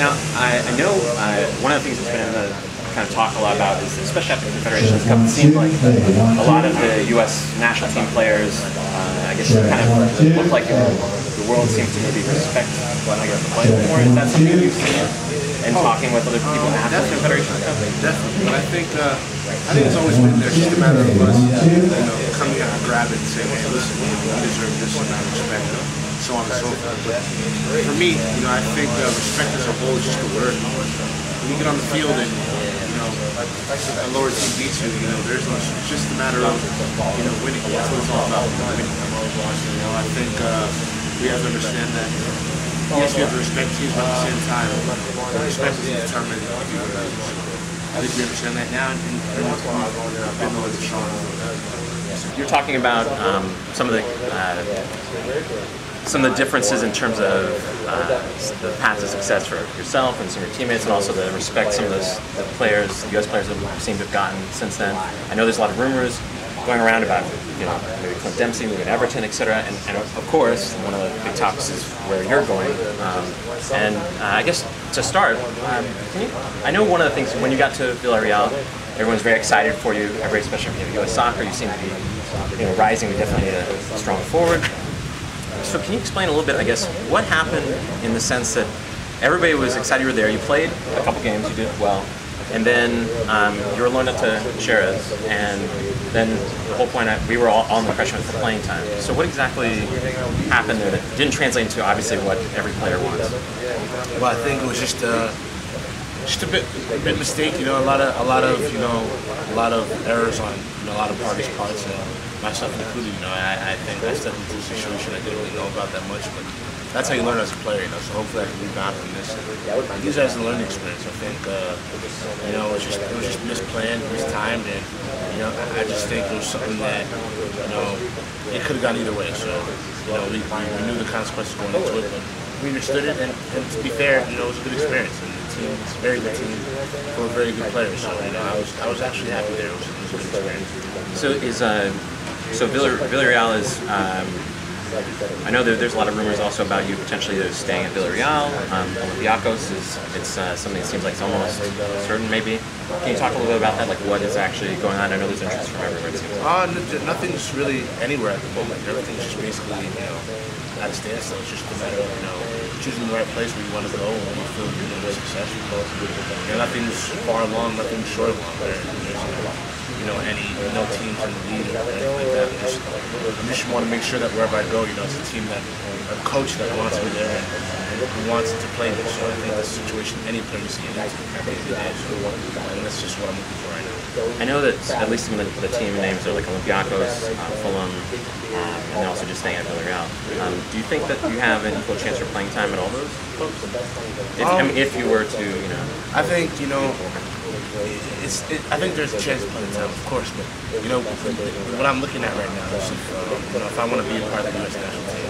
Now, I know one of the things that's been in the kind of talk a lot about is, especially after the Confederations Cup, it seemed like a lot of the U.S. national team players, I guess, kind of looked like the world seemed to maybe respect what I guess the play more. Is that something you've seen in talking with other people after the Confederations Cup? Definitely, but I think it's always been there. It's just a matter of us, coming out and grabbing and saying, hey, listen, we deserve this amount of respect, so on and so forth. But for me, I think respect as a whole is just a word. When you get on the field and a lower team beats you, there's no. It's just a matter of winning. That's what it's all about. Winning. I think we have to understand that. Yes, we have to respect teams, but at the same time, respect is determined. I think we understand that now, and been the ones that show. You're talking about some of the differences in terms of the path to success for yourself and some of your teammates, and also the respect some of the players, the U.S. players have seemed to have gotten since then. I know there's a lot of rumors going around about maybe Clint Dempsey moving to Everton, etc. And of course, one of the big topics is where you're going. I guess to start, I know one of the things when you got to Villareal, everyone's very excited for you. Everybody, especially if you U.S. soccer, you seem to be rising. We definitely need a strong forward. So can you explain a little bit, I guess, what happened in the sense that everybody was excited you were there, you played a couple games, you did well, and then you were loaned up to Xeres, and then the whole point, we were all on the pressure for playing time. So what exactly happened there that didn't translate into, obviously, what every player wants? Well, I think it was just a bit mistake, a lot of errors on a lot of parties' parts, myself included. I think I stepped into a situation I didn't really know about that much, but that's how you learn as a player. So hopefully I can rebound from this. Use it as a learning experience. I think it was just misplanned, mistimed, and I just think it was something that it could have gone either way. So we knew the consequences going into it, but we understood it, and to be fair, it was a good experience. And the team, it's a very good team, full of very good players. So I was actually happy there. It was a good experience. So Villareal is. I know there's a lot of rumors also about you potentially staying at Villareal. Olympiakos it's something that seems like it's almost certain, maybe. Can you talk a little bit about that? Like what is actually going on? I know there's interest from everywhere. It seems like. Nothing's really anywhere at the moment. Everything's just basically at a standstill. It's just a matter of choosing the right place where you want to go and you feel you're successful. Nothing's far along, nothing's short of long. There's no teams in the league or anything like that. I just want to make sure that wherever I go, it's a team that, a coach that wants me there and who wants to play me. So I think that's a situation any player you see in that and that's just what I'm looking for right now. I know that at least some of the team names are like Olympiakos, Fulham, and they're also just staying at Villareal. Do you think that you have an equal chance for playing time at all those clubs? If you were to, I think, I think there's a chance of playing time, of course, but what I'm looking at right now is if I want to be a part of the U.S. national team,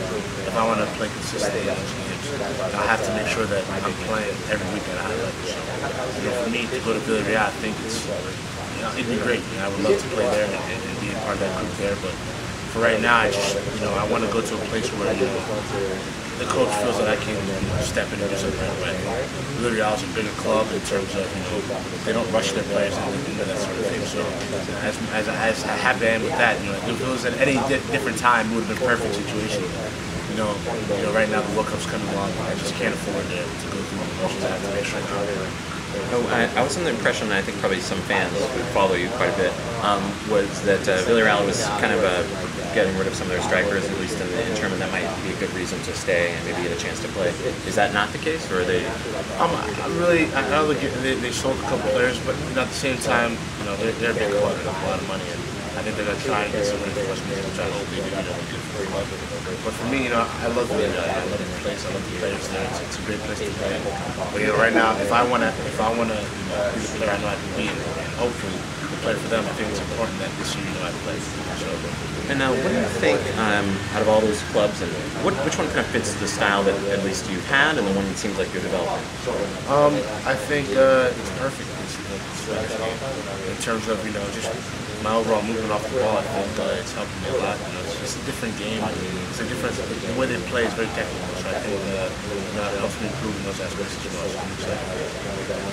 if I want to play consistently in those games, I have to make sure that I'm playing every weekend at a high level. So, for me to go to Villareal, I think it'd be great. I would love to play there and be a part of that group there, but for right now, I want to go to a place where the coach feels that I can step in and do something right away. Villareal is a bigger club in terms of they don't rush their players and that sort of thing. So as happy I am with that, if it was at any different time, it would have been a perfect situation. Right now the World Cup's coming along. I just can't afford to go through the motions. I have to make sure I was under the impression, and I think probably some fans who follow you quite a bit, was that Villareal was kind of getting rid of some of their strikers, at least in the interim, and that might be a good reason to stay and maybe get a chance to play. Is that not the case, or are they? I know they sold a couple players, but at the same time, they're a big club and a lot of money, and I think they're going to try and get somebody for us, which I hope they do, good for the club. But for me, I love the place, I love the players there. It's a great place to play. But right now, if I want to be the player I know I can be, and hopefully play for them, I think it's important that this year I play. So, and what do you think, out of all those clubs, and which one kind of fits the style that at least you've had, and the one that seems like you're developing? I think it's perfect. In terms of just my overall movement. coming off the ball, I think it's helping me a lot. You know, it's just a different game. It's a different, the way they play is very technical, so I think it helps me improve in those aspects as well. So I'm excited.